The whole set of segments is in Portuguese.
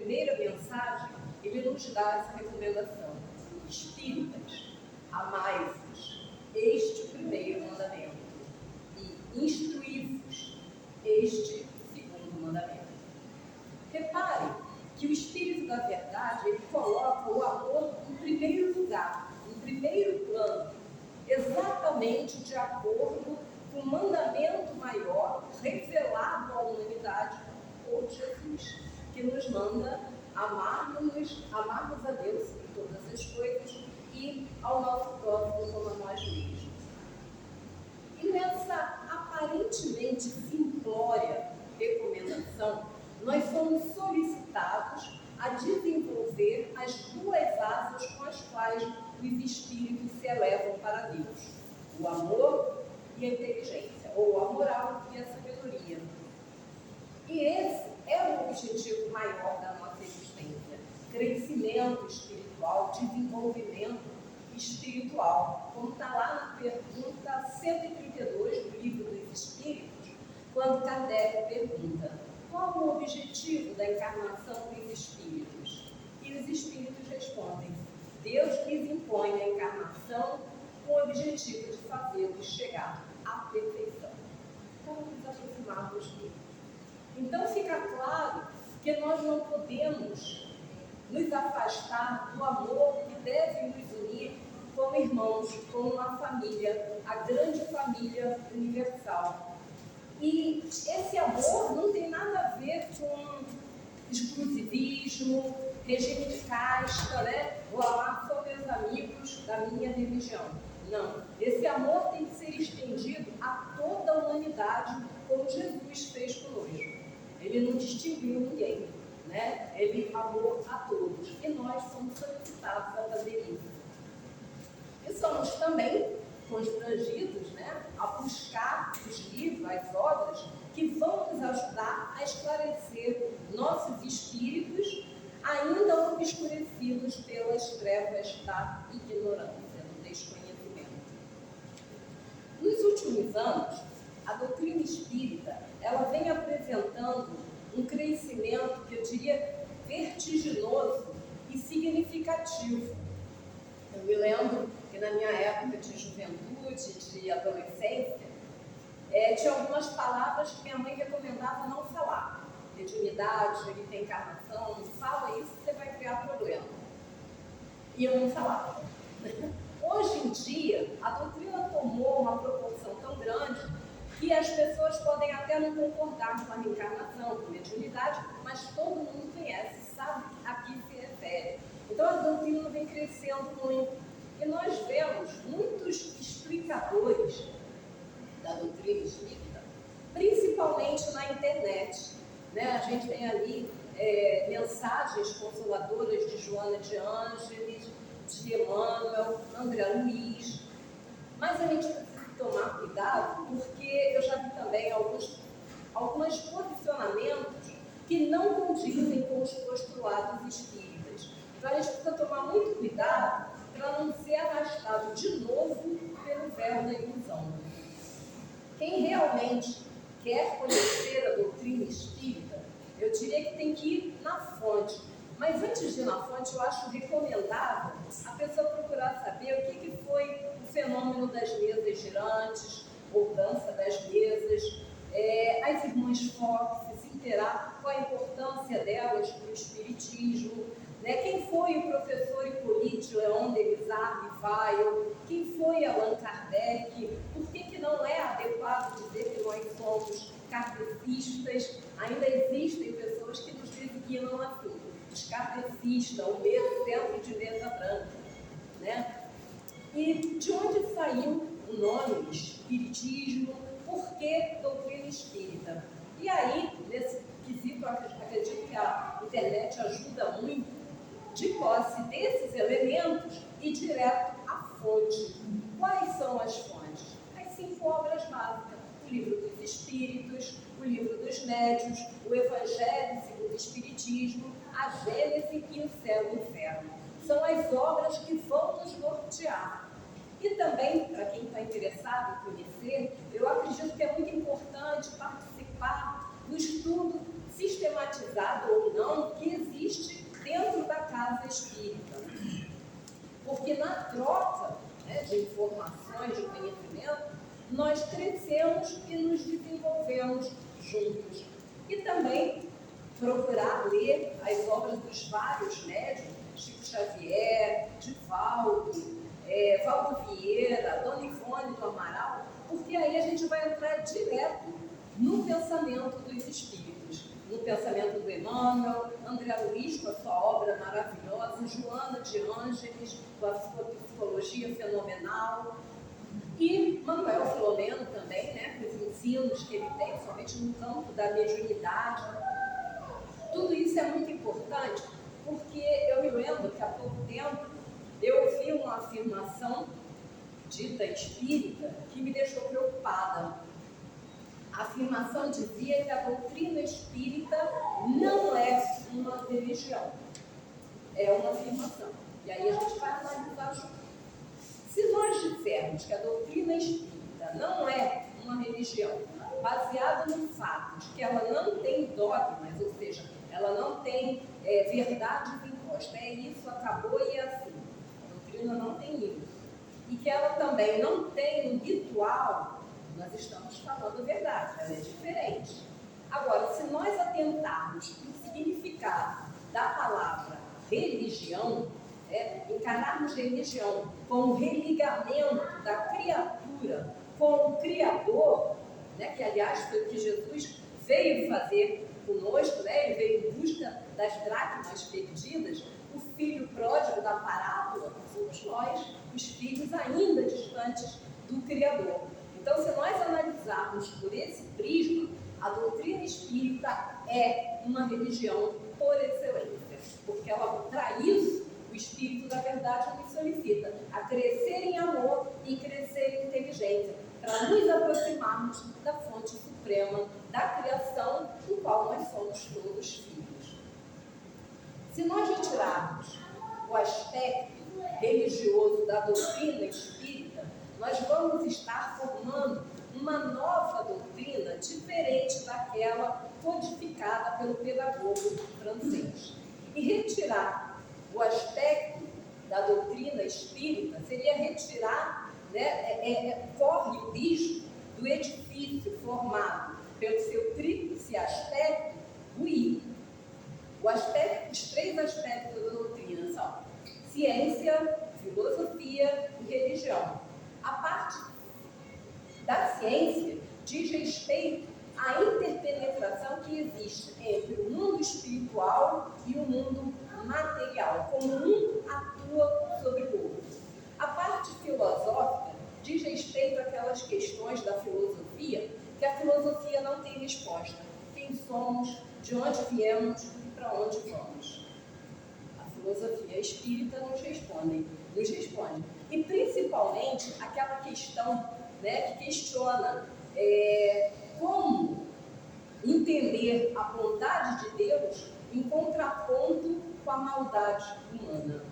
primeira mensagem, ele nos dá essa recomendação. Espíritas, amai-vos, este o primeiro mandamento, e instruí-vos, este o segundo mandamento. Repare que o Espírito da Verdade, ele coloca o amor em primeiro lugar, em primeiro plano, exatamente de acordo com o mandamento maior revelado à humanidade por Jesus, que nos manda amarmos a Deus em todas as coisas e ao nosso próximo como a nós mesmos. E nessa aparentemente simplória recomendação, nós somos solicitados a desenvolver as duas asas com as quais os espíritos se elevam para Deus: o amor e a inteligência, ou a moral e a sabedoria. E esse é o objetivo maior da nossa existência: crescimento espiritual, desenvolvimento espiritual. Como está lá na pergunta 132 do Livro dos Espíritos, quando Kardec pergunta: qual o objetivo da encarnação dos espíritos? E os espíritos respondem: Deus lhes impõe a encarnação com o objetivo de fazê-los chegar à perfeição. Então, nos aproximarmos dele. Então, fica claro que nós não podemos nos afastar do amor que deve nos unir como irmãos, como uma família, a grande família universal. E esse amor não tem nada a ver com exclusivismo, regime de casta, né? Vou amar só meus amigos da minha religião. Não. Esse amor tem que ser estendido a toda a humanidade, como Jesus fez conosco. Ele não distinguiu ninguém, né? Ele amou a todos. E nós somos solicitados a fazer isso. E somos também constrangidos, né, a buscar os livros, as obras que vão nos ajudar a esclarecer nossos espíritos ainda obscurecidos pelas trevas da ignorância, do desconhecimento. Nos últimos anos, a doutrina espírita, ela vem apresentando um crescimento que eu diria vertiginoso e significativo. Eu me lembro que na minha época de juventude, de adolescência, tinha algumas palavras que minha mãe recomendava não falar. Mediunidade, reencarnação, não fala isso, você vai criar problema. E eu não falava. Hoje em dia, a doutrina tomou uma proporção tão grande que as pessoas podem até não concordar com a reencarnação, com a mediunidade, mas todo mundo conhece, sabe a que se refere. Então a doutrina vem crescendo muito. E nós vemos muitos explicadores da doutrina espírita, principalmente na internet. Né? A gente tem ali mensagens consoladoras de Joana de Ângeles, de Emmanuel, André Luiz. Mas a gente precisa tomar cuidado, porque eu já vi também alguns posicionamentos que não condizem com os postulados espíritas. Então a gente precisa tomar muito cuidado para não ser arrastado de novo pelo véu da ilusão. Quem realmente quer conhecer a doutrina espírita, eu diria que tem que ir na fonte. Mas antes de ir na fonte, eu acho recomendável a pessoa procurar saber o que foi o fenômeno das mesas girantes, ou dança das mesas, as irmãs Fox, se inteirar qual a importância delas para o espiritismo, né? Quem foi o professor Hippolyte Léon Denis Rivail, quem foi Allan Kardec, por que não é adequado dizer que nós somos kardecistas? Ainda existem pessoas que nos designam assim, os kardecistas, o mesmo centro de mesa branca, né? E de onde saiu o nome espiritismo? Por que doutrina espírita? E aí, nesse quesito, eu acredito que a internet ajuda muito, de posse desses elementos e direto à fonte. Quais são as fontes? As 5 obras básicas: o Livro dos Espíritos, o Livro dos Médiuns, o Evangelho segundo o Espiritismo, a Gênese e o Céu e o Inferno. São as obras que vão nos nortear. E também, para quem está interessado em conhecer, eu acredito que é muito importante participar do estudo sistematizado ou não que existe informações, de conhecimento, nós crescemos e nos desenvolvemos juntos. E também procurar ler as obras dos vários médiuns, Chico Xavier, Divaldo, Valdo Vieira, Dona Ivone do Amaral, porque aí a gente vai entrar direto no pensamento dos espíritos, no pensamento do Emmanuel, André Luiz com a sua obra maravilhosa, Joana de Ângeles com a sua psicologia fenomenal, e Manuel Filomeno também, né, com os ensinos que ele tem, somente no campo da mediunidade. Tudo isso é muito importante, porque eu me lembro que há pouco tempo eu ouvi uma afirmação dita espírita que me deixou preocupada. A afirmação dizia que a doutrina espírita não é uma religião, é uma afirmação. E aí a gente vai analisar junto. Se nós dissermos que a doutrina espírita não é uma religião, baseada no fato de que ela não tem dogmas, ou seja, ela não tem verdades impostas, é isso, acabou e é assim. A doutrina não tem isso. E que ela também não tem um ritual, nós estamos falando a verdade, ela é diferente. Agora, se nós atentarmos para o significado da palavra religião, encararmos religião como religamento da criatura com o Criador, né, que aliás foi o que Jesus veio fazer conosco, né, ele veio em busca das dracmas perdidas. O filho pródigo da parábola somos nós, os filhos ainda distantes do Criador. Então, se nós analisarmos por esse prisma, a doutrina espírita é uma religião por excelência, porque ela, para isso, o Espírito da Verdade nos solicita a crescer em amor e crescer em inteligência, para nos aproximarmos da fonte suprema da criação, do qual nós somos todos filhos. Se nós retirarmos o aspecto religioso da doutrina espírita, nós vamos estar formando uma nova doutrina diferente daquela codificada pelo pedagogo francês. E retirar o aspecto da doutrina espírita seria retirar, corre o risco do edifício formado pelo seu tríplice aspecto ruir. Os três aspectos da doutrina são ciência, filosofia e religião. A parte da ciência diz respeito à interpenetração que existe entre o mundo espiritual e o mundo material, como um atua sobre o outro. A parte filosófica diz respeito àquelas questões da filosofia que a filosofia não tem resposta. Quem somos, de onde viemos e para onde vamos. A filosofia espírita nos responde. E principalmente aquela questão, que questiona como entender a bondade de Deus em contraponto com a maldade humana.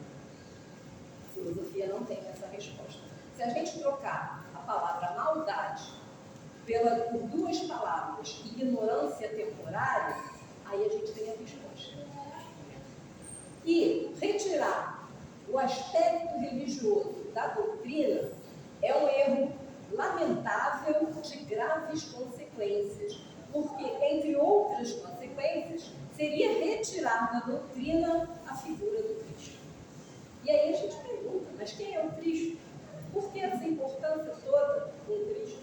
A filosofia não tem essa resposta. Se a gente trocar a palavra maldade por duas palavras, ignorância temporária, aí a gente tem a resposta. E retirar o aspecto religioso da doutrina é um erro lamentável de graves consequências, porque, entre outras consequências, seria retirar da doutrina a figura do Cristo. E aí a gente pergunta, mas quem é o Cristo? Por que essa importância toda com o Cristo?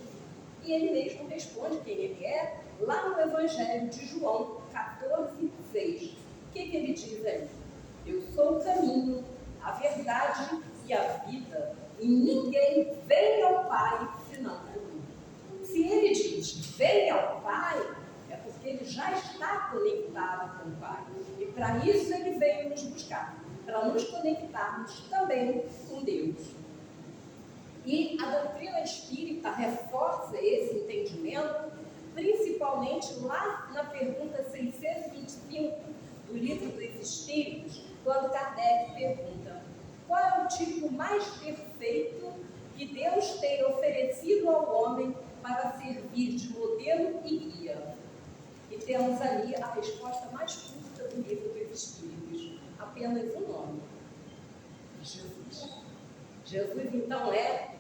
E ele mesmo responde quem ele é, lá no Evangelho de João 14:6. O que ele diz aí? Eu sou o caminho, a verdade e a vida, e ninguém vem ao Pai senão por mim. Se ele diz, vem ao Pai, é porque ele já está conectado com o Pai. E para isso ele veio nos buscar, para nos conectarmos também com Deus. E a doutrina espírita reforça esse entendimento, principalmente lá na pergunta 625 do Livro dos Espíritos, quando Kardec pergunta: qual é o tipo mais perfeito que Deus tem oferecido ao homem para servir de modelo e guia? E temos ali a resposta mais curta do Livro dos Espíritos, apenas um nome: Jesus. Jesus, então, é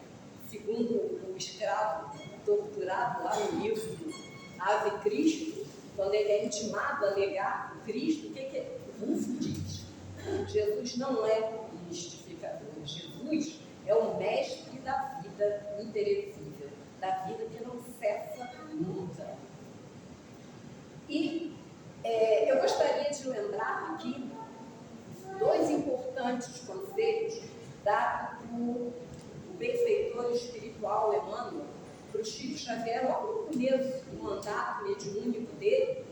segundo o escravo torturado lá no livro Ave Cristo, quando ele é intimado a negar o Cristo, o que Rufo diz? Jesus não é o mistificador, Jesus é o mestre da vida imperecível, da vida que não cessa nunca. E eu gostaria de lembrar aqui dois importantes conselhos dados por benfeitor espiritual Emmanuel para o Chico Xavier, logo no começo do mandato mediúnico dele.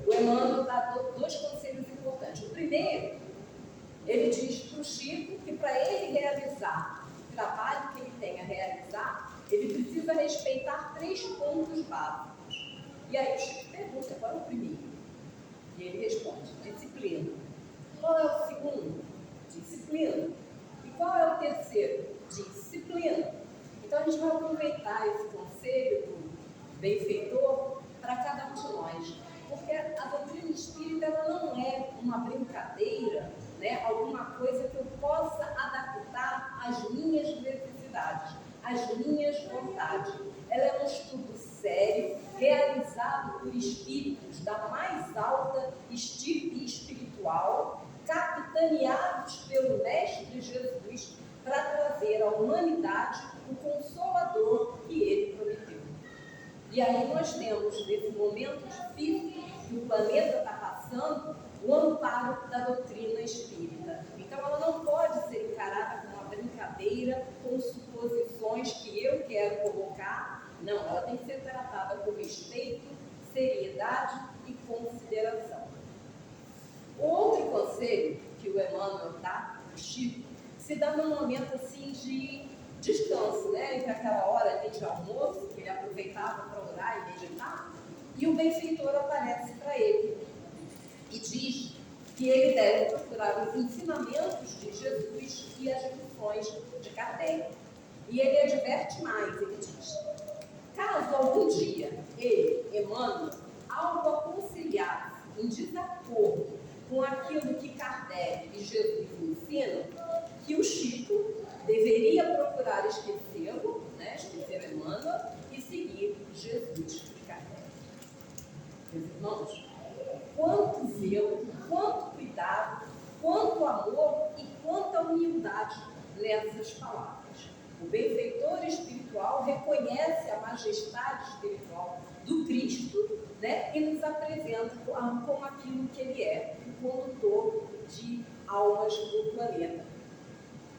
O Emmanuel dá dois conselhos importantes. O primeiro, ele diz para o Chico que para ele realizar o trabalho que ele tem a realizar, ele precisa respeitar 3 pontos básicos. E aí o Chico pergunta qual é o primeiro? E ele responde: disciplina. Qual é o segundo? Disciplina. E qual é o terceiro? Disciplina. Então a gente vai aproveitar esse conselho do benfeitor para cada um de nós. Porque a doutrina espírita ela não é uma brincadeira, né? Alguma coisa que eu possa adaptar às minhas necessidades, às minhas vontades. Ela é um estudo sério, realizado por espíritos da mais alta estirpe espiritual, capitaneados pelo Mestre Jesus, para trazer à humanidade o consolador que ele prometeu. E aí nós temos, nesse momento difícil que o planeta está passando, o amparo da doutrina espírita. Então ela não pode ser encarada como uma brincadeira, com suposições que eu quero colocar. Não, ela tem que ser tratada com respeito, seriedade e consideração. Outro conselho que o Emmanuel dá para o Chico se dá num momento assim de descanso, né? Entre aquela hora ali de almoço, que ele aproveitava para orar e meditar, e o benfeitor aparece para ele e diz que ele deve procurar os ensinamentos de Jesus e as lições de Kardec. E ele adverte mais, ele diz: caso algum dia ele, Emmanuel, algo aconselhar em desacordo com aquilo que Kardec e Jesus ensinam, que o Chico deveria procurar esquecê-lo, né, esquecer Emmanuel, e seguir Jesus de Kardec. Meus irmãos, quanto zelo, quanto cuidado, quanto amor e quanta humildade nessas palavras. O benfeitor espiritual reconhece a majestade espiritual do Cristo, né, e nos apresenta como aquilo que ele é, o condutor de almas do planeta.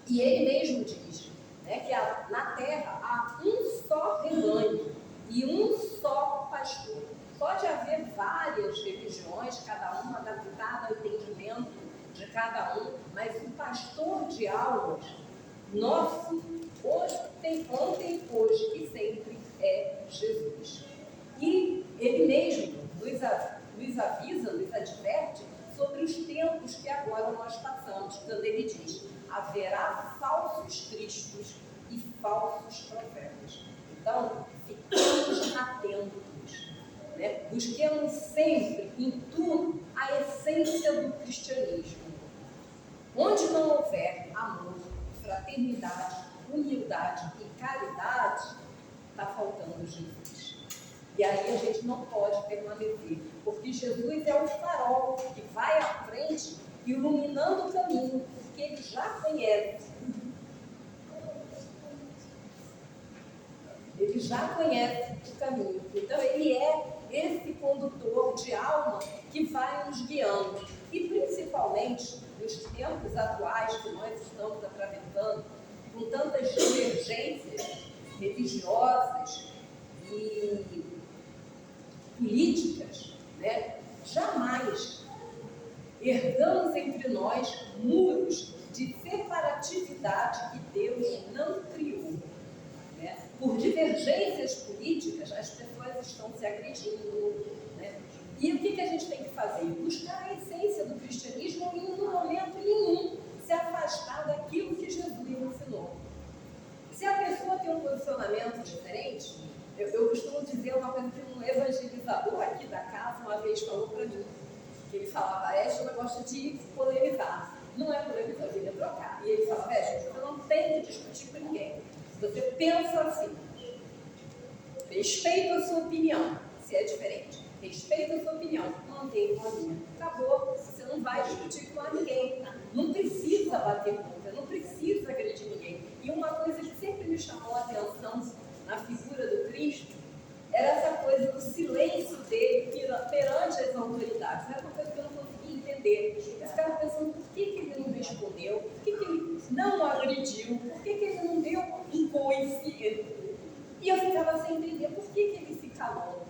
E ele mesmo diz, né, que na Terra há um só rebanho e um só pastor. Pode haver várias religiões, cada uma adaptada ao entendimento de cada um, mas o pastor de almas, nosso, ontem, hoje e sempre, é Jesus. E ele mesmo nos avisa, nos adverte sobre os tempos que agora nós passamos, quando ele diz: haverá falsos cristos e falsos profetas. Então, fiquemos atentos, né? Busquemos sempre, em tudo, a essência do cristianismo. Onde não houver amor, fraternidade, humildade e caridade, está faltando Jesus. E aí a gente não pode permanecer, porque Jesus é o farol que vai à frente, iluminando o caminho, porque ele já conhece. Ele já conhece o caminho. Então ele é esse condutor de alma que vai nos guiando. E principalmente nos tempos atuais que nós estamos atravessando, com tantas divergências religiosas e políticas, né? Jamais ergamos entre nós muros de separatividade que Deus não criou. Né? Por divergências políticas, as pessoas estão se agredindo. Né? E o que a gente tem que fazer? Buscar a essência do cristianismo e, em momento nenhum, se afastar daquilo que Jesus ensinou. Se a pessoa tem um posicionamento diferente, eu costumo dizer uma coisa que um evangelizador aqui da casa uma vez falou para mim, que ele falava: a Eshla gosta de polemizar. não é proibição, ele é trocar. E ele fala, você não tem que discutir com ninguém. Se você pensa assim, respeito a sua opinião, se é diferente. Respeito a sua opinião, mantém com a minha. Acabou, você não vai discutir com ninguém. Não precisa bater boca, não precisa agredir ninguém. E uma coisa que sempre me chamou a atenção na figura do Cristo era essa coisa do silêncio dele perante as autoridades. Era uma coisa que eu não conseguia entender. Eu ficava pensando, por que ele não respondeu? Por que ele não agrediu? Por que ele não deu um coice? E eu ficava sem entender por que ele se calou.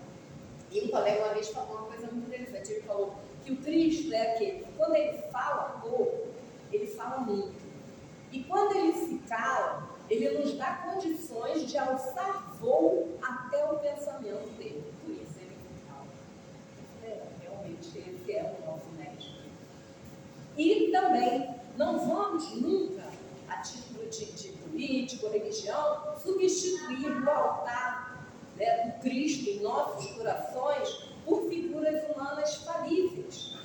E um colega uma vez falou uma coisa muito interessante. Ele falou que o Cristo é aquele que, quando ele fala pouco, ele fala muito. E quando ele se cala, ele nos dá condições de alçar voo até o pensamento dele. Por isso ele se cala. Realmente, ele é o nosso mestre. E também, não vamos nunca, a título de político, religião, substituir o altar do Cristo em nossos corações por figuras humanas falíveis,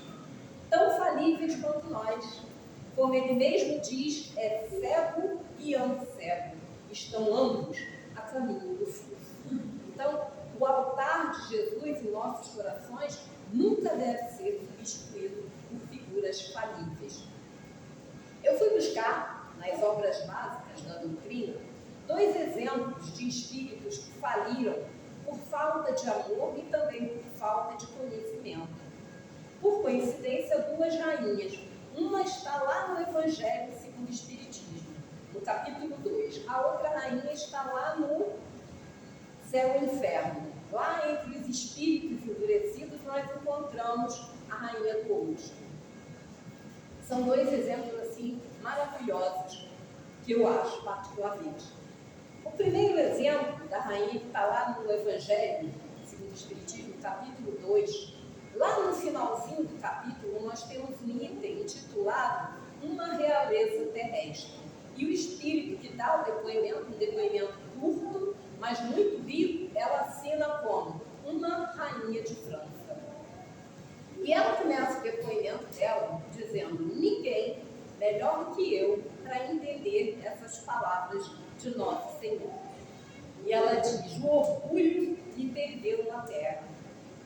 tão falíveis quanto nós. Como ele mesmo diz, é cego e cego, estão ambos a caminho do fim. Então, o altar de Jesus em nossos corações nunca deve ser substituído por figuras falíveis. Eu fui buscar, nas obras básicas da doutrina, 2 exemplos de espíritos que faliram por falta de amor e também por falta de conhecimento. Por coincidência, 2 rainhas. Uma está lá no Evangelho segundo o Espiritismo, no capítulo 2. A outra rainha está lá no Céu e Inferno. Lá entre os espíritos endurecidos, nós encontramos a rainha Coruja. São 2 exemplos assim maravilhosos que eu acho particularmente. O primeiro exemplo da rainha que está lá no Evangelho, segundo o Espiritismo, capítulo 2, lá no finalzinho do capítulo, nós temos um item intitulado Uma Realeza Terrestre. E o espírito que dá o depoimento, um depoimento curto, mas muito rico, ela assina como uma rainha de França. E ela começa o depoimento dela dizendo: ninguém melhor do que eu para entender essas palavras de Nosso Senhor. E ela diz: o orgulho me perdeu na terra.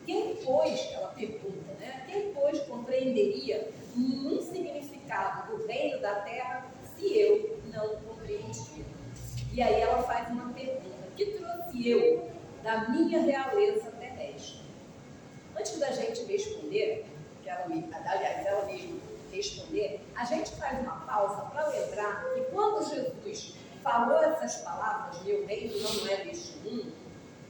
Quem, pois, ela pergunta, né? Quem, pois, compreenderia um significado do reino da terra se eu não compreendia? E aí ela faz uma pergunta: que trouxe eu da minha realeza terrestre? Antes da gente responder, ela mesma responder, a gente faz uma pausa para lembrar que quando Jesus falou essas palavras, meu reino não é deste mundo,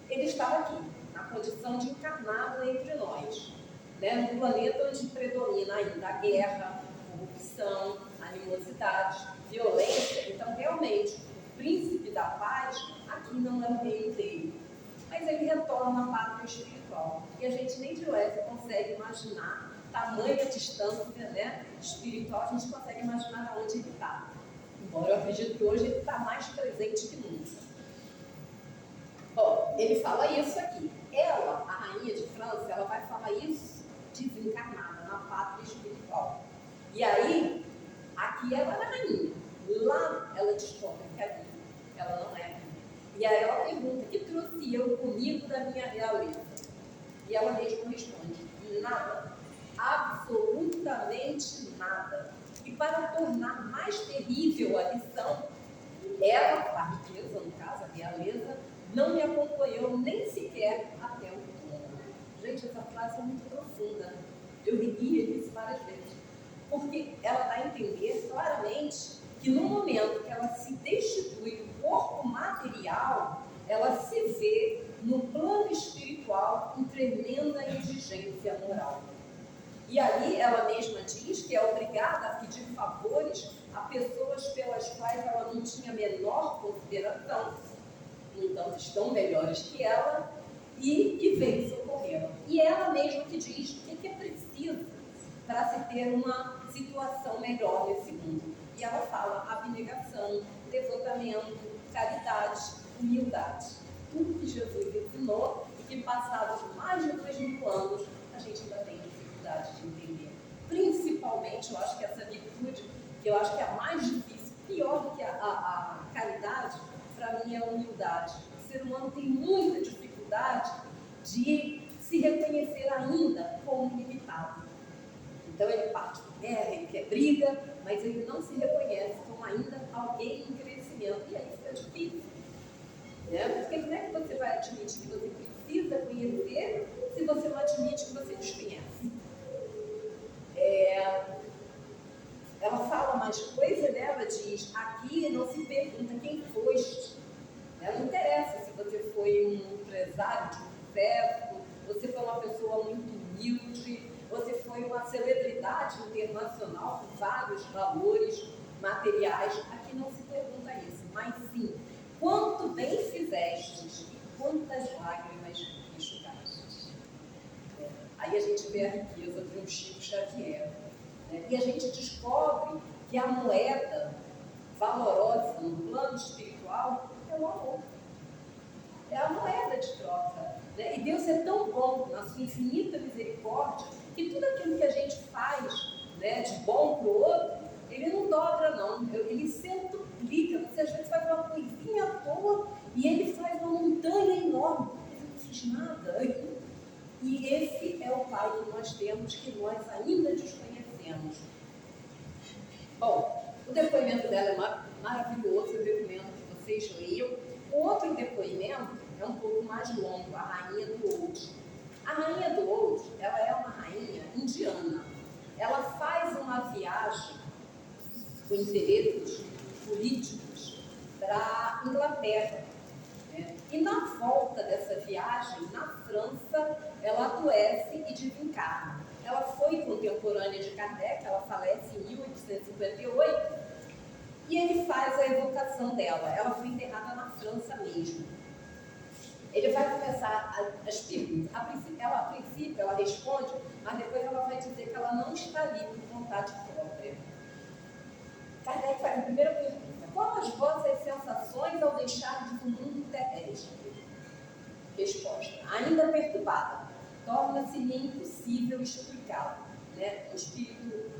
ele estava aqui, na condição de encarnado entre nós, né? Num planeta onde predomina ainda a guerra, a corrupção, a animosidade, violência. Então, realmente, o príncipe da paz aqui não é o reino dele. Mas ele retorna à pátria espiritual. E a gente nem de leve consegue imaginar tamanha distância, né, espiritual, a gente consegue imaginar onde ele está. Embora eu acredito que hoje ele está mais presente que nunca. Bom, ele fala isso aqui. Ela, a rainha de França, ela vai falar isso desencarnada, na pátria espiritual. E aí, aqui ela era rainha. Lá ela descobre que ali ela não é. E aí ela pergunta: que trouxe eu comigo da minha realeza? E ela mesma responde: nada. Absolutamente nada. E para tornar mais terrível a lição, ela, a riqueza, no caso, a realeza, não me acompanhou nem sequer até o túmulo. Gente, essa frase é muito profunda. Eu li isso várias vezes. Porque ela dá a entender claramente que no momento que ela se destitui do corpo material, ela se vê no plano espiritual em tremenda exigência moral. E ali ela mesma diz que é obrigada a pedir favores a pessoas pelas quais ela não tinha a menor consideração, então estão melhores que ela e que vem socorrê-la. E ela mesma que diz o que é preciso para se ter uma situação melhor nesse mundo. E ela fala abnegação, devotamento, caridade, humildade. Tudo que Jesus ensinou e que passados mais de 2000 anos a gente ainda tem dificuldade de entender. Principalmente, eu acho que essa virtude que eu acho que é a mais difícil, pior do que a caridade, para mim é a humildade. O ser humano tem muita dificuldade de se reconhecer ainda como limitado. Então ele parte por guerra, ele quer briga, mas ele não se reconhece como ainda alguém em crescimento. E aí fica difícil. Né? Porque como é que você vai admitir que você precisa conhecer se você não admite que você desconhece? Ela fala mais coisa, né? Ela diz, aqui não se pergunta quem foste. Não interessa se você foi um empresário de sucesso, você foi uma pessoa muito humilde, você foi uma celebridade internacional com vários valores materiais. Aqui não se pergunta isso, mas sim, quanto bem fizestes e quantas lágrimas enxugastes. Aí a gente vê a riqueza de um Chico Xavier. E a gente descobre que a moeda valorosa no plano espiritual é o amor. É a moeda de troca. E Deus é tão bom, na sua infinita misericórdia, que tudo aquilo que a gente faz, de bom para o outro, ele não dobra, não. Ele centuplica. Você às vezes faz uma coisinha à toa e ele faz uma montanha enorme. Eu não fiz nada. E esse é o Pai que nós temos, que nós ainda desconhecemos. Bom, o depoimento dela é maravilhoso, o depoimento que vocês leiam. O outro depoimento é um pouco mais longo, a Rainha do Ouro. A Rainha do Ouro, ela é uma rainha indiana. Ela faz uma viagem com interesses políticos para a Inglaterra. E na volta dessa viagem, na França, ela adoece e desencarna. Ela foi contemporânea de Kardec, ela falece em 1858, e ele faz a evocação dela. Ela foi enterrada na França mesmo. Ele vai começar as perguntas. A princípio, ela responde, mas depois ela vai dizer que ela não está ali por vontade própria. Kardec faz a primeira pergunta. Qual as vossas sensações ao deixardes o mundo terrestre? Resposta. Ainda perturbada. Torna-se-lhe impossível explicá-lo. Um espírito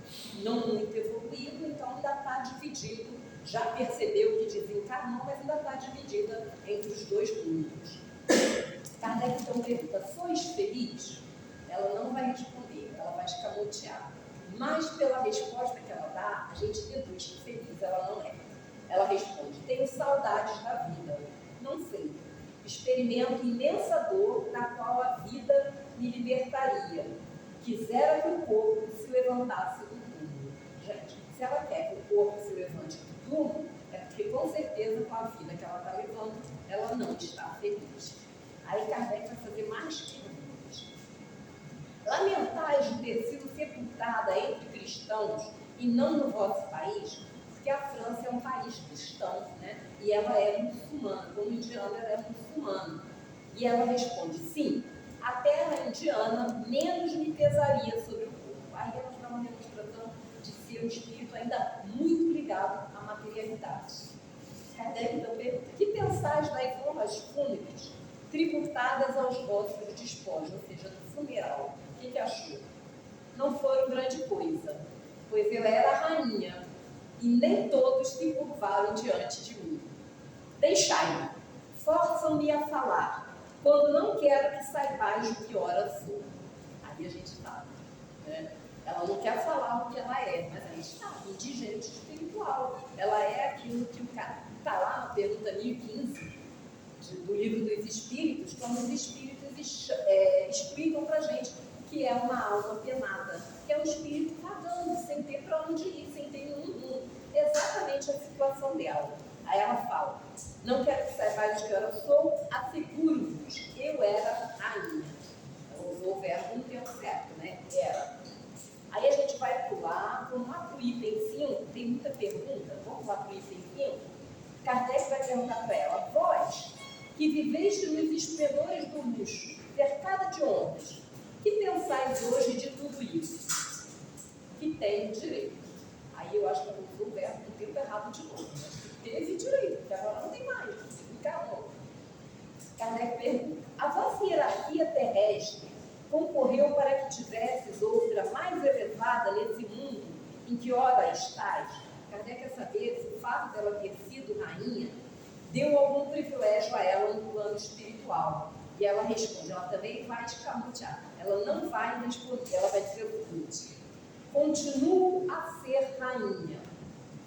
não muito evoluído, então ainda está dividido. Já percebeu que desencarnou, mas ainda está dividida entre os dois mundos. Kardec então pergunta, sois feliz? Ela não vai responder, ela vai escamotear. Mas pela resposta que ela dá, a gente deduz que feliz ela não é. Ela responde, tenho saudades da vida. Não sei. Experimento imensa dor na qual a vida me libertaria. Quisera que o corpo se levantasse do túmulo. Gente, se ela quer que o corpo se levante do túmulo, é porque com certeza com a vida que ela está levando, ela não está feliz. Aí Kardec vai fazer mais perguntas. Lamentais de ter sido sepultada entre cristãos e não no vosso país, porque a França é um país cristão, e ela é muçulmana, como indiana ela é muçulmana. E ela responde, sim, a terra indiana menos me pesaria sobre o corpo. Aí ela está uma demonstração de ser um espírito ainda muito ligado à materialidade. Kardec então pergunta, que pensais das honras fúnebres tributadas aos vossos despojos, ou seja, do funeral? O que achou? Não foram grande coisa, pois eu era a rainha, e nem todos se curvaram diante de mim. Deixai-me, forçam-me a falar, quando não quero que saibais de que hora sou. Aí a gente sabe, Ela não quer falar o que ela é, mas aí está, indigente espiritual. Ela é aquilo que o cara está lá na pergunta 1015 do Livro dos Espíritos, quando os Espíritos explicam para a gente o que é uma alma penada, que é um espírito vagando, sem ter para onde ir, sem ter nenhum rumo. Exatamente a situação dela. Aí ela fala, não quero que saibais de que hora sou, asseguro-vos, eu era rainha. Ela usou o verbo no tempo certo, Era. Aí a gente vai pular, vamos lá para o item 5, tem muita pergunta, vamos lá para o item 5. Kardec vai perguntar para ela, vós, que viveste nos esplendores do luxo, cercada de honras, que pensais hoje de tudo isso? Que tem direito. Aí eu acho que ela usou o verbo no tempo errado de novo. Teve direito, porque agora não tem mais, encarnou. Kardec pergunta, a vossa hierarquia terrestre concorreu para que tivesses outra mais elevada nesse mundo em que ora estáis? Kardec quer saber se o fato dela ter sido rainha deu algum privilégio a ela no plano espiritual. E ela responde, ela também vai escamotear. Ela não vai responder, ela vai dizer o seguinte: continuo a ser rainha.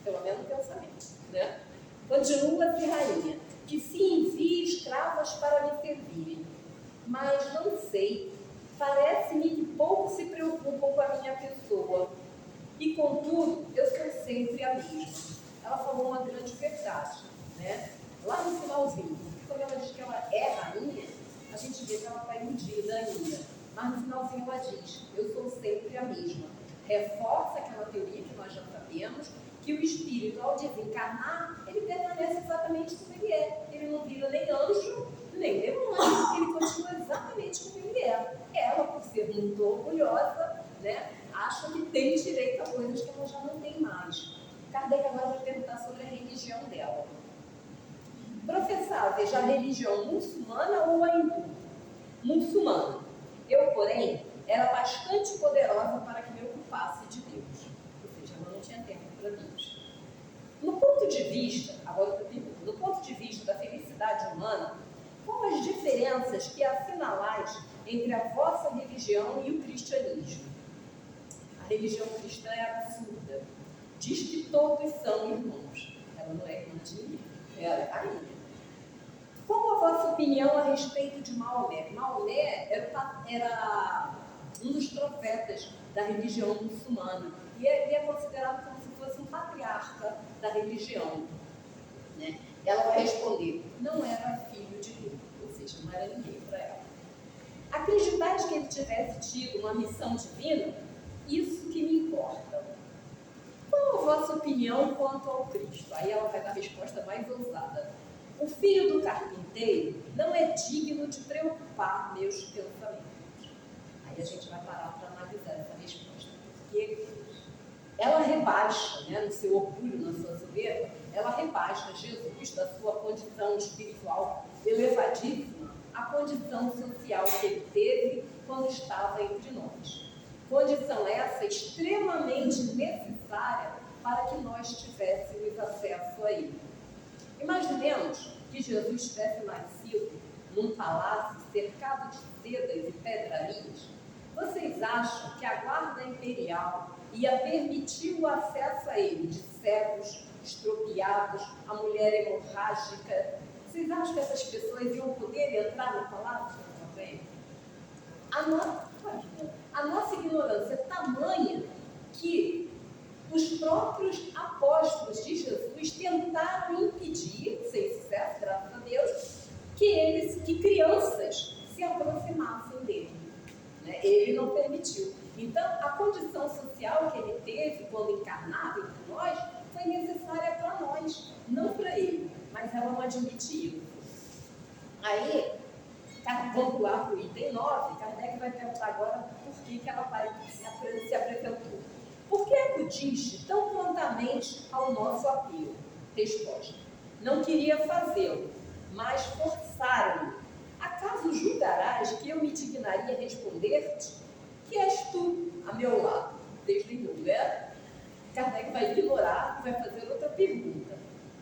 Pelo menos no pensamento, né? Continuo a ser rainha, que se envie escravas para me servirem. Mas não sei, parece-me que pouco se preocupam com a minha pessoa. E, contudo, eu sou sempre a mesma. Ela falou uma grande verdade, né? Lá no finalzinho, quando ela diz que ela é rainha, a gente vê que ela está iludida ainda. Mas no finalzinho ela diz, eu sou sempre a mesma. Reforça aquela teoria que nós já sabemos, que o espírito, ao desencarnar, ele permanece exatamente como ele é. Ele não vira nem anjo, nem demônio. Ele continua exatamente como ele é. Ela, por ser muito orgulhosa, né, acha que tem direito a coisas que ela já não tem mais. Kardec agora vai perguntar sobre a religião dela. Professar, veja, a religião muçulmana ou a hindu? Muçulmana. Eu, porém, era bastante poderosa para que me ocupasse de Deus. Ou seja, ela não tinha tempo para Deus. No ponto de vista, agora eu pergunto, no ponto de vista da felicidade humana, quais as diferenças que assinalais entre a vossa religião e o cristianismo? A religião cristã é absurda. Diz que todos são irmãos. Ela não é irmã de ninguém. Ela é rainha. Qual a vossa opinião a respeito de Maomé? Maomé era um dos profetas da religião muçulmana. E ele é considerado como se fosse um patriarca da religião. Né? Ela vai responder, não era filho de Deus, ou seja, não era ninguém para ela. Acreditais que ele tivesse tido uma missão divina? Isso que me importa. Qual a vossa opinião quanto ao Cristo? Aí ela vai dar a resposta mais ousada. O filho do carpinteiro não é digno de preocupar meus pensamentos. Aí a gente vai parar para analisar essa resposta. Porque ela rebaixa, né, no seu orgulho, na sua soberba, ela rebaixa Jesus da sua condição espiritual elevadíssima à condição social que ele teve quando estava entre nós. Condição essa extremamente necessária para que nós tivéssemos acesso a ele. Imaginemos que Jesus tivesse nascido num palácio cercado de sedas e pedrarias. Vocês acham que a guarda imperial ia permitir o acesso a ele de cegos, estropiados, a mulher hemorrágica? Vocês acham que essas pessoas iam poder entrar no palácio? A nossa ignorância é tamanha que os próprios apóstolos de Jesus tentaram impedir, sem sucesso, graças a Deus, que crianças se aproximassem dele. Né? Ele não permitiu. Então, a condição social que ele teve quando encarnado entre nós foi necessária para nós, não para ele, mas ela não admitiu. Aí, vamos lá para o item 9, Kardec vai perguntar agora por que ela se apresentou. Por que acudiste tão prontamente ao nosso apelo? Resposta: não queria fazê-lo, mas forçaram-me. Acaso julgarás que eu me dignaria responder-te? Que és tu a meu lado? Desde então, né? Kardec vai ignorar e vai fazer outra pergunta.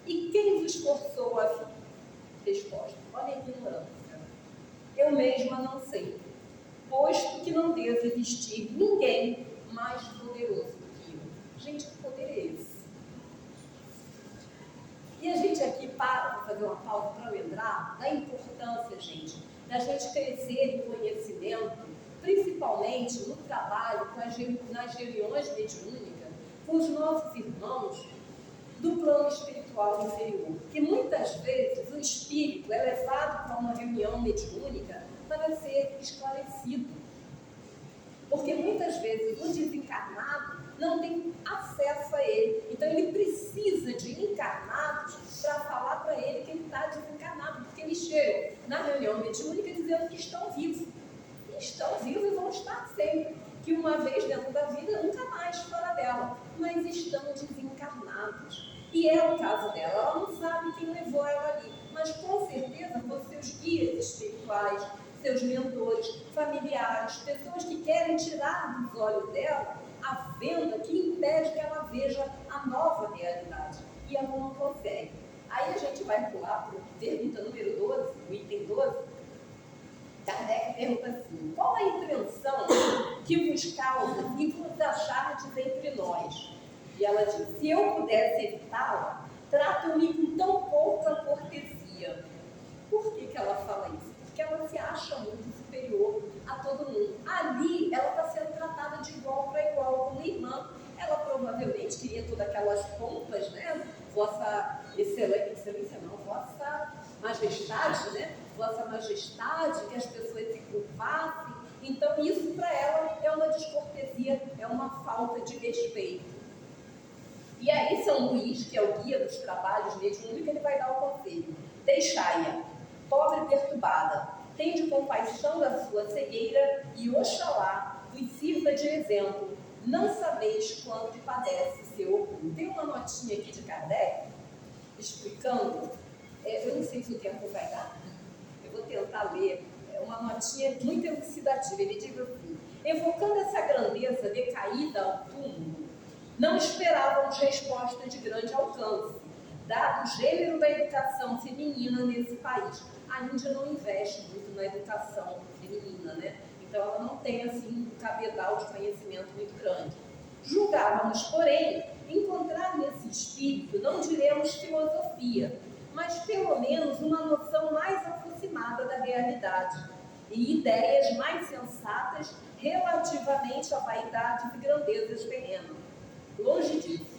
E quem vos forçou a vir? Resposta: olha a ignorância. Eu mesma não sei, posto que não deve existir ninguém mais poderoso do que eu. Gente, que poder é esse? E a gente aqui para fazer uma pausa para lembrar da importância, gente, da gente crescer em conhecimento, principalmente no trabalho nas reuniões mediúnicas, com os nossos irmãos do plano espiritual inferior. Porque muitas vezes o espírito é levado para uma reunião mediúnica para ser esclarecido. Porque muitas vezes o desencarnado não tem acesso a ele. Então ele precisa de encarnados para falar para ele que ele está desencarnado. Porque eles chegam na reunião mediúnica dizendo que estão vivos. E estão vivos e vão estar sempre. Que uma vez dentro da vida, nunca mais fora dela. Mas estão desencarnados. E é o caso dela. Ela não sabe quem levou ela ali. Mas com certeza foram seus guias espirituais, seus mentores, familiares, pessoas que querem tirar dos olhos dela a venda que impede que ela veja a nova realidade. E ela diz: se eu pudesse evitá-la, trato-me com tão pouca cortesia. Por que ela fala isso? Porque ela se acha muito superior a todo mundo. Ali, ela está sendo tratada de igual para igual como irmã. Ela provavelmente queria todas aquelas pompas, né? Vossa excelência não, vossa majestade, né? Vossa majestade, que as pessoas se curvassem. Então, isso para ela é uma descortesia, é uma falta de respeito. E aí, São Luís, que é o guia dos trabalhos mediúnicos, ele vai dar o conselho: deixai-a, pobre e perturbada, tende compaixão da sua cegueira e Oxalá vos sirva de exemplo. Não sabeis quanto padece seu orgulho. Tem uma notinha aqui de Kardec explicando, eu não sei se o tempo vai dar, eu vou tentar ler, é uma notinha muito elucidativa. Ele diz assim: evocando essa grandeza decaída ao túmulo, não esperávamos resposta de grande alcance, dado o gênero da educação feminina nesse país. A Índia não investe muito na educação feminina, né? Então ela não tem assim um cabedal de conhecimento muito grande. Julgávamos, porém, encontrar nesse espírito, não diremos filosofia, mas pelo menos uma noção mais aproximada da realidade e ideias mais sensatas relativamente à vaidade e grandezas terrenas. Longe disso,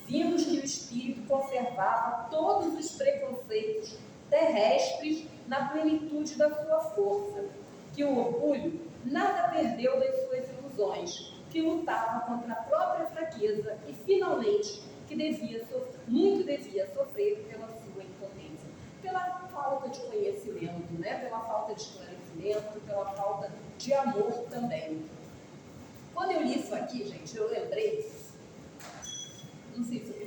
vimos que o espírito conservava todos os preconceitos terrestres na plenitude da sua força, que o orgulho nada perdeu das suas ilusões, que lutava contra a própria fraqueza e, finalmente, que muito devia sofrer pela sua impotência, pela falta de conhecimento, né? Pela falta de esclarecimento, pela falta de amor também. Quando eu li isso aqui, gente, eu lembrei, não sei se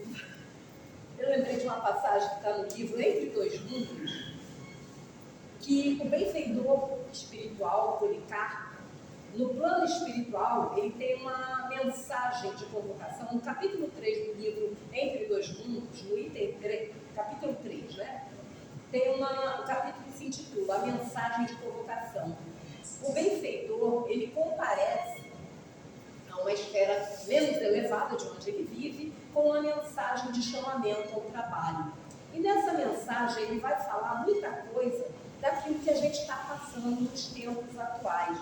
eu lembrei de uma passagem que está no livro Entre Dois Mundos, que o benfeitor espiritual, Policarpo, no plano espiritual, ele tem uma mensagem de convocação, no capítulo 3 do livro Entre Dois Mundos, no item 3, capítulo 3, né? Tem um capítulo que se intitula A Mensagem de Convocação. O benfeitor, ele comparece a uma esfera menos elevada de onde ele vive, com uma mensagem de chamamento ao trabalho. E nessa mensagem ele vai falar muita coisa daquilo que a gente está passando nos tempos atuais.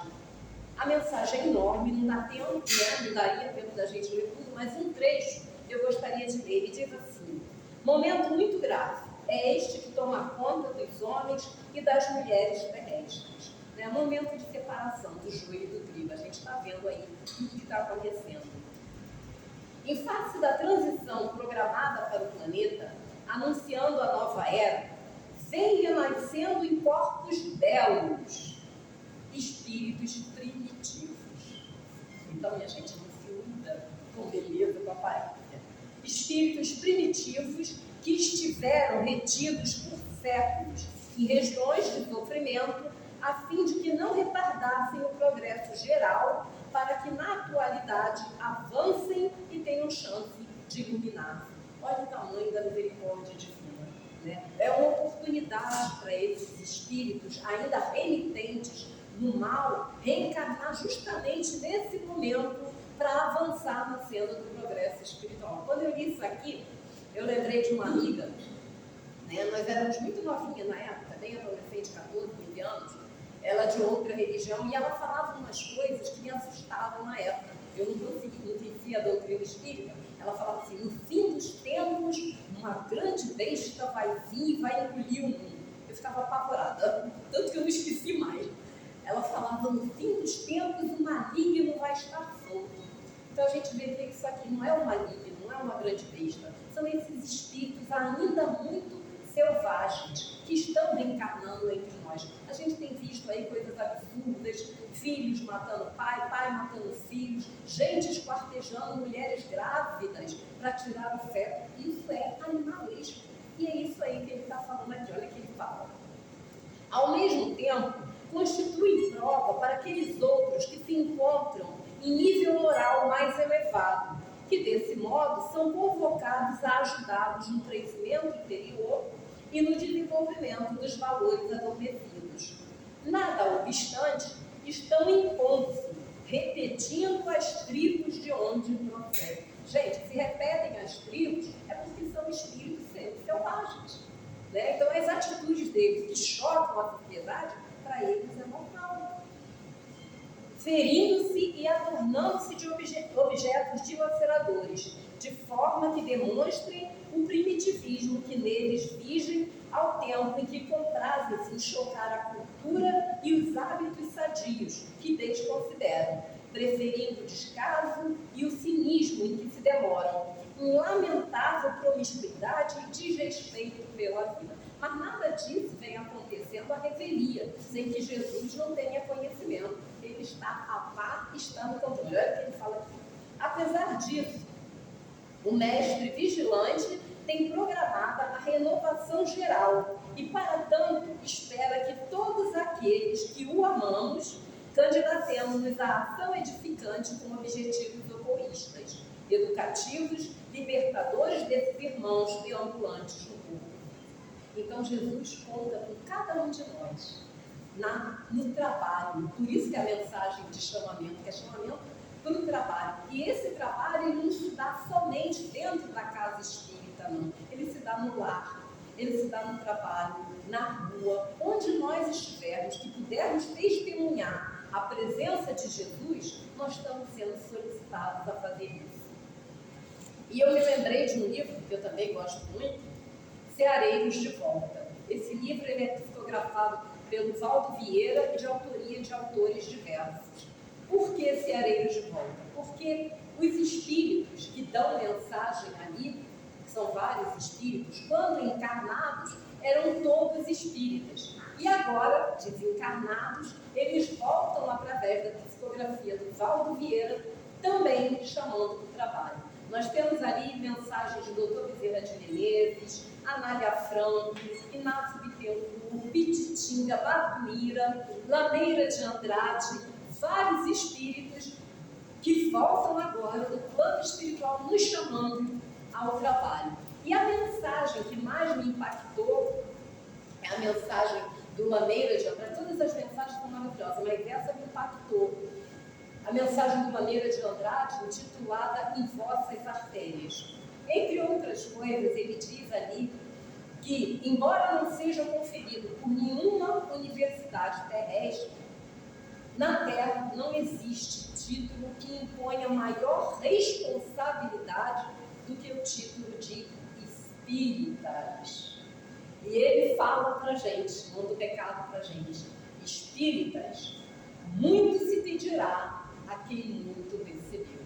A mensagem é enorme, não dá tempo, né? Não daria tempo da gente ler tudo, mas um trecho eu gostaria de ler. Ele diz assim: momento muito grave é este que toma conta dos homens e das mulheres terrestres. É um momento de separação do joio e do trigo. A gente está vendo aí tudo que está acontecendo. Em face da transição programada para o planeta, anunciando a nova era, vem renascendo em corpos belos espíritos primitivos. Então, minha gente, não se usa com beleza, com aparência. Espíritos primitivos que estiveram retidos por séculos em regiões de sofrimento, a fim de que não retardassem o progresso geral, para que na atualidade avancem e tenham chance de iluminar-se. Olha o tamanho da misericórdia divina, né? É uma oportunidade para esses espíritos ainda renitentes no mal reencarnar justamente nesse momento para avançar na cena do progresso espiritual. Quando eu li isso aqui, eu lembrei de uma amiga, né? Nós éramos muito novinhas na época, bem adolescente, 14, 15 anos, ela de outra religião, e ela falava umas coisas que me assustavam na época. Eu não conhecia a doutrina espírita. Ela falava assim: no fim dos tempos, uma grande besta vai vir e vai engolir o mundo. Eu ficava apavorada, tanto que eu não esqueci mais. Ela falava: no fim dos tempos, o maligno vai estar solto. Então a gente vê que isso aqui não é um maligno, não é uma grande besta. São esses espíritos ainda muito selvagens que estão reencarnando entre nós. A gente tem visto aí coisas absurdas: filhos matando pai, pai matando filhos, gente esquartejando mulheres grávidas para tirar o feto. Isso é animalesco. E é isso aí que ele está falando aqui. Olha o que ele fala. Ao mesmo tempo, constitui prova para aqueles outros que se encontram em nível moral mais elevado, que desse modo são convocados a ajudá-los no crescimento interior e no desenvolvimento dos valores adormecidos. Nada obstante, estão impondo-se, repetindo as tribos de onde procedem. Gente, se repetem dez tribos é porque são espíritos sempre selvagens. Né? Então, as atitudes deles que chocam a sociedade, para eles é normal. Ferindo-se e adornando-se de objetos dilaceradores, de forma que demonstrem o primitivismo que neles vigem ao tempo em que comprazem-se em chocar a cultura e os hábitos sadios que desconsideram, preferindo o descaso e o cinismo em que se demoram, em lamentável promiscuidade e desrespeito pela vida. Mas nada disso vem acontecendo à revelia, sem que Jesus não tenha conhecimento. Ele está a par, está no controle. Olha o que ele fala aqui. Apesar disso, o mestre vigilante tem programada a renovação geral e, para tanto, espera que todos aqueles que o amamos candidatemos-nos à ação edificante com objetivos ocoístas, educativos, libertadores desses irmãos deambulantes no mundo. Então, Jesus conta com cada um de nós no trabalho. Por isso que a mensagem de chamamento, que é chamamento para o trabalho. E esse trabalho ele não se dá somente dentro da casa espírita, não. Ele se dá no lar, ele se dá no trabalho, na rua, onde nós estivermos, que pudermos testemunhar a presença de Jesus, nós estamos sendo solicitados a fazer isso. E eu me lembrei de um livro, que eu também gosto muito, Ceareiros de Volta. Esse livro ele é psicografado pelo Valdo Vieira e de autoria de autores diversos. Por que Ceareiros de Volta? Porque os espíritos que dão mensagem ali, que são vários espíritos, quando encarnados, eram todos espíritas. E agora, desencarnados, eles voltam através da psicografia do Valdo Vieira, também chamando para o trabalho. Nós temos ali mensagens do Dr. Bezerra de Menezes, Anália Franco, Inácio Bittencourt, Pititinga, Baduíra, Lameira de Andrade, vários espíritos que voltam agora do plano espiritual nos chamando ao trabalho. E a mensagem que mais me impactou é a mensagem do Lameira de Andrade. Todas as mensagens são maravilhosas, mas essa me impactou. A mensagem do Lameira de Andrade, intitulada Em Vossas Artérias. Entre outras coisas, ele diz ali que, embora não seja conferido por nenhuma universidade terrestre, na Terra não existe título que imponha maior responsabilidade do que o título de espíritas. E ele fala para a gente, manda o recado para a gente: espíritas, muito se pedirá a quem muito recebeu.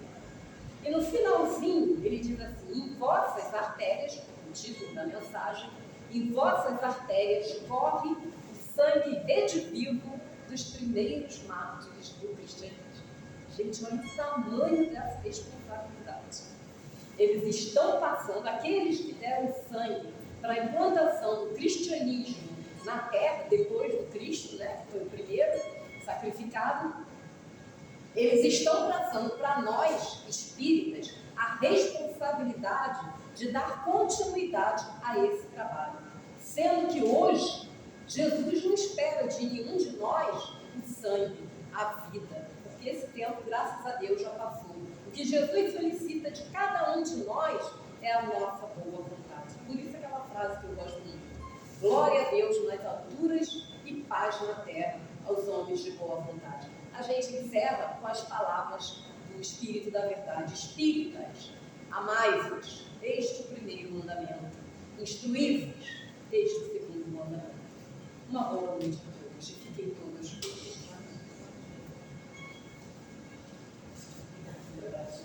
E no finalzinho, ele diz assim: em vossas artérias, o título da mensagem, em vossas artérias corre o sangue redivivo dos primeiros mártires do cristianismo. Gente, olha o tamanho dessa responsabilidade. Eles estão passando, aqueles que deram sangue para a implantação do cristianismo na terra, depois do Cristo, né, que foi o primeiro sacrificado, eles estão passando para nós, espíritas, a responsabilidade de dar continuidade a esse trabalho. Sendo que hoje, Jesus não espera de nenhum de nós o sangue, a vida, porque esse tempo, graças a Deus, já passou. O que Jesus solicita de cada um de nós é a nossa boa vontade. Por isso aquela frase que eu gosto muito: glória a Deus nas alturas e paz na terra aos homens de boa vontade. A gente encerra com as palavras do Espírito da Verdade: espíritas, amai-vos, este o primeiro mandamento, instruí-vos, este o segundo mandamento. Uma boa noite a todos e fiquem todos felizes. Obrigada.